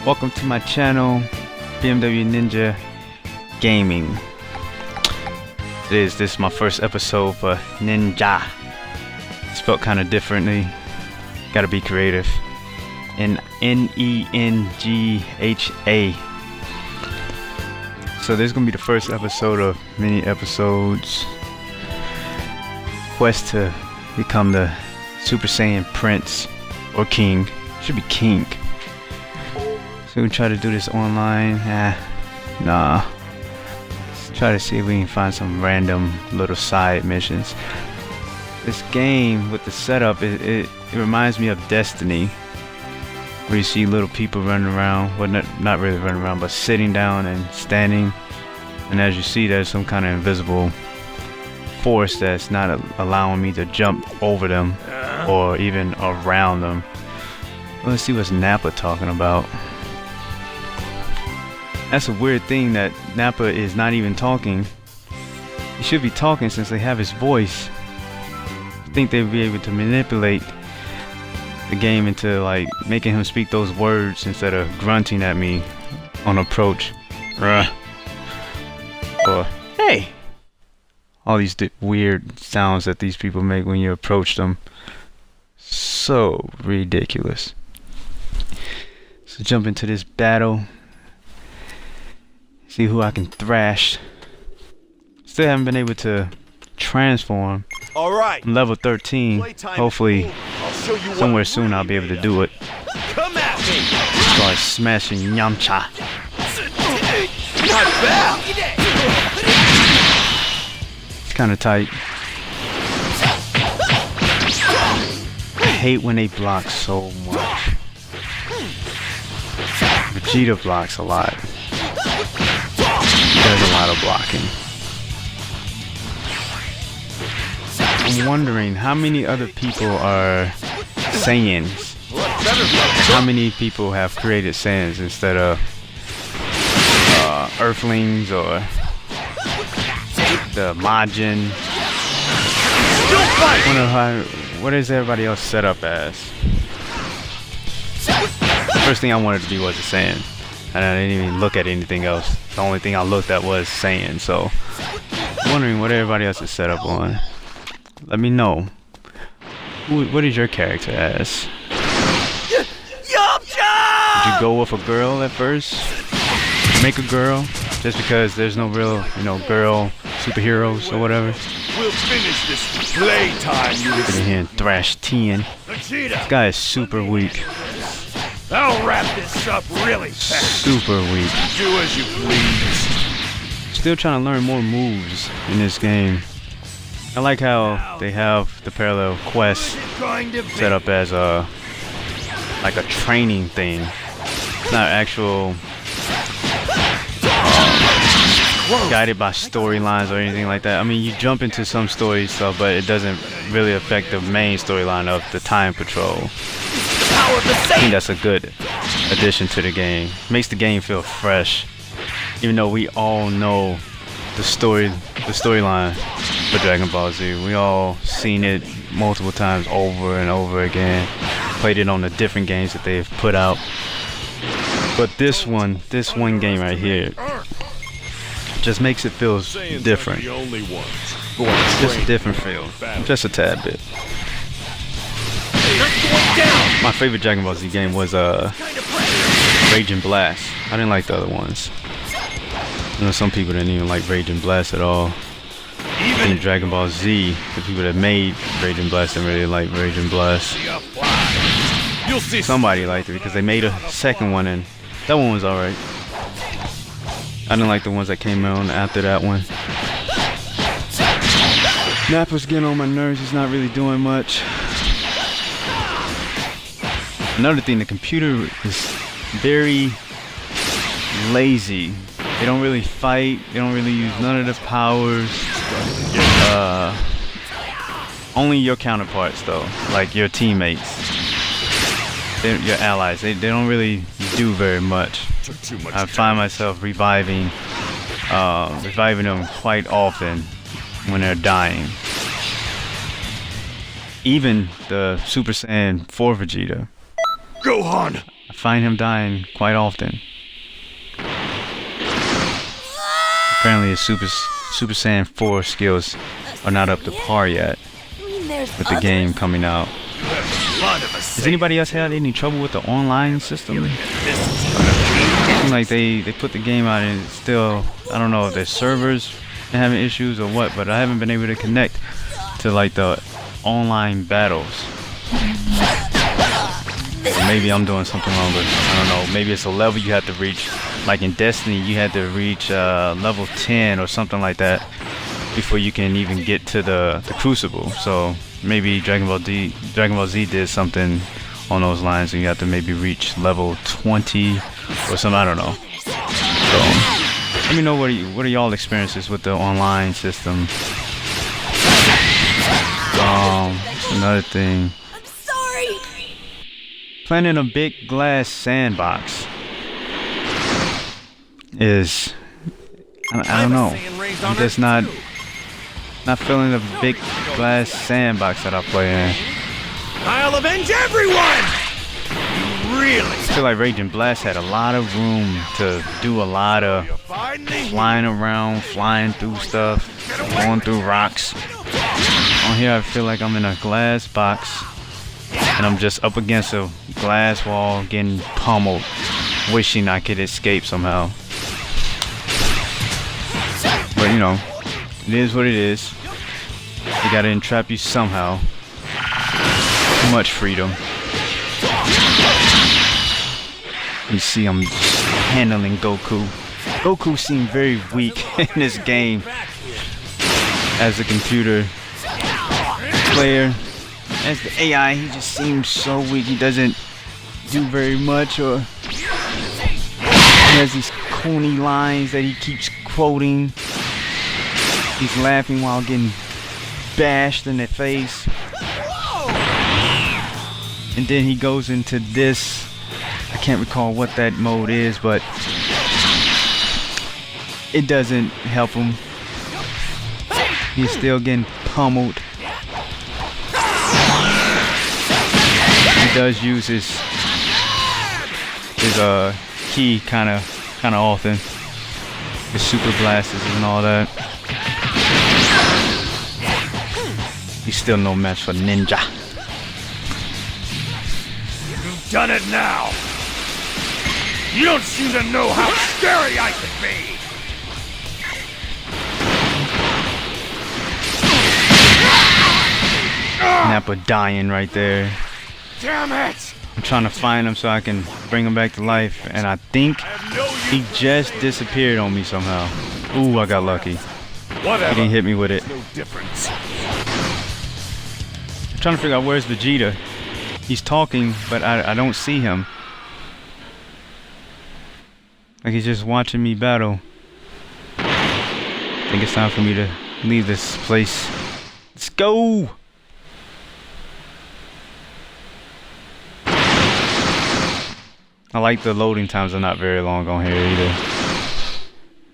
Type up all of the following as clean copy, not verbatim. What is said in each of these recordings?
Welcome to my channel, BMW Ninja Gaming. This is my first episode for Ninja. Spelled kind of differently. Gotta be creative. Nenegha. So this is gonna be the first episode of many episodes. Quest to become the Super Saiyan Prince or King. Should be King. So we try to do this online. Nah. Let's try to see if we can find some random little side missions. This game with the setup, it reminds me of Destiny, where you see little people running around. Well, not really running around, but sitting down and standing. And as you see, there's some kind of invisible force that's not allowing me to jump over them or even around them. Well, let's see what's Nappa talking about. That's a weird thing that Nappa is not even talking. He should be talking since they have his voice. I think they'd be able to manipulate the game into like making him speak those words instead of grunting at me on approach. Or hey! All these weird sounds that these people make when you approach them. So ridiculous. So jump into this battle. See who I can thrash. Still haven't been able to transform. All right. I'm level 13. Hopefully, somewhere soon I'll be able to do it. Come at me. Start smashing Yamcha. Not bad. It's kind of tight. I hate when they block so much. Vegeta blocks a lot. There's a lot of blocking. I'm wondering how many other people are Saiyans. How many people have created Saiyans instead of Earthlings or the Majin. I wonder what is everybody else set up as? The first thing I wanted to be was a Saiyan, and I didn't even look at anything else. The only thing I looked at was Saiyan, so I'm wondering what everybody else is set up on. Let me know. What is your character as? Did you go with a girl at first? Make a girl? Just because there's no real, girl superheroes or whatever? We'll finish this playtime, you Get in here and thrash Tien. Vegeta. This guy is super weak. I'll wrap this up really fast. Super weak. Do as you please. Still trying to learn more moves in this game. I like how they have the parallel quest set up as like a training thing. It's not actual guided by storylines or anything like that. I mean, you jump into some story stuff, but it doesn't really affect the main storyline of the Time Patrol. I think that's a good addition to the game. Makes the game feel fresh, even though we all know the storyline for Dragon Ball Z. We all seen it multiple times over and over again. Played it on the different games that they've put out. But this one game right here just makes it feel different. Just a different feel. Just a tad bit. My favorite Dragon Ball Z game was Rage and Blast. I didn't like the other ones. I know some people didn't even like Rage and Blast at all. In Dragon Ball Z, the people that made Rage and Blast didn't really like Rage and Blast. Somebody liked it because they made a second one and that one was alright. I didn't like the ones that came out after that one. Nappa's getting on my nerves. He's not really doing much. Another thing, the computer is very lazy. They don't really fight. They don't really use none of the powers. Only your counterparts though, like your teammates, your allies. They don't really do very much. I find myself reviving them quite often when they're dying. Even the Super Saiyan 4 Vegeta. Gohan! I find him dying quite often. Apparently his Super Saiyan 4 skills are not up to par yet with the game coming out. Has anybody else had any trouble with the online system? Seems like they put the game out and it's still, I don't know if their servers are having issues or what, but I haven't been able to connect to like the online battles. Or maybe I'm doing something wrong, but I don't know. Maybe it's a level you have to reach. Like in Destiny, you had to reach level 10 or something like that before you can even get to the Crucible. So maybe Dragon Ball Z did something on those lines, and you have to maybe reach level 20 or something. I don't know. So let me know what are y'all experiences with the online system. Another thing. I'm sorry. Planning a big glass sandbox is I don't know. I'm just not feeling the big glass sandbox that I play in. I'll avenge everyone! Really? I feel like Raging Blast had a lot of room to do a lot of flying around, flying through stuff, going through rocks. On here I feel like I'm in a glass box and I'm just up against a glass wall getting pummeled, wishing I could escape somehow. But you know, it is what it is. They gotta entrap you somehow. Too much freedom. You see I'm handling Goku. Goku seemed very weak in this game as a computer player. As the AI, he just seems so weak. He doesn't do very much, or he has these corny lines that he keeps quoting. He's laughing while getting bashed in the face. And then he goes into this, I can't recall what that mode is, but it doesn't help him. He's still getting pummeled. He does use his key kind of often, his super blasters and all that. He's still no match for Ninja. You've done it now! You don't seem to know how scary I can be! Nappa dying right there. Damn it! I'm trying to find him so I can bring him back to life, and I think he just disappeared on me somehow. Ooh, I got lucky. Whatever. He didn't hit me with it. No difference. I'm trying to figure out where's Vegeta. He's talking, but I don't see him. Like he's just watching me battle. I think it's time for me to leave this place. Let's go! I like the loading times are not very long on here either.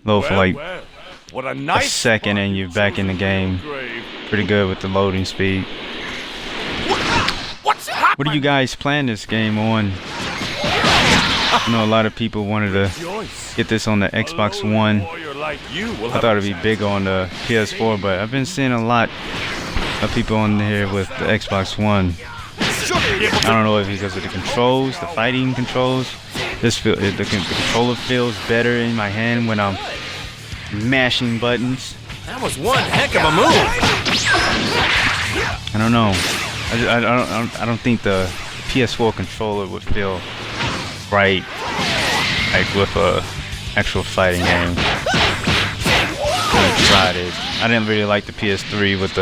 Load for like what a a second and you're back in the game. Pretty good with the loading speed. What do you guys plan this game on? I know a lot of people wanted to get this on the Xbox One. I thought it'd be big on the PS4, but I've been seeing a lot of people on here with the Xbox One. I don't know if it's because of the controls, the fighting controls. The controller feels better in my hand when I'm mashing buttons. That was one heck of a move! I don't know. I don't think the PS4 controller would feel right, like with a actual fighting game. I tried it. I didn't really like the PS3 with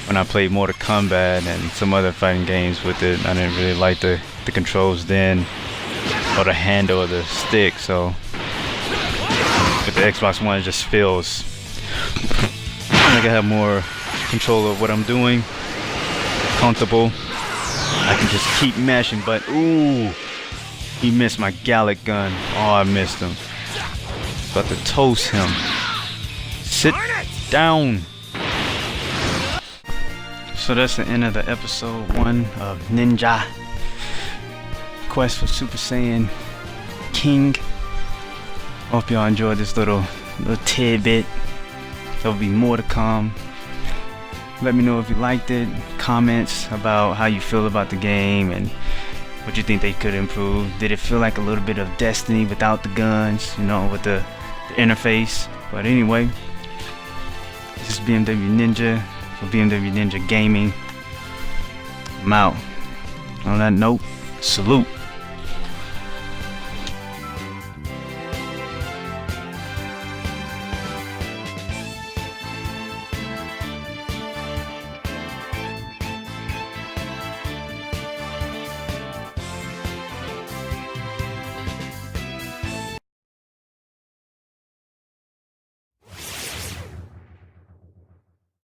when I played Mortal Kombat and some other fighting games with it. I didn't really like the controls then, or the handle of the stick. So with the Xbox One, it just feels like I have more control of what I'm doing. Comfortable. I can just keep mashing, but ooh, he missed my Gallic gun. Oh, I missed him. About to toast him. Sit down. So that's the end of the episode 1 of Ninja. quest for Super Saiyan King. Hope y'all enjoyed this little tidbit. There'll be more to come. Let me know if you liked it. Comments about how you feel about the game and what you think they could improve. Did it feel like a little bit of Destiny without the guns, you know, with the interface? But anyway, this is BMW Ninja for BMW Ninja Gaming. I'm out. On that note, salute.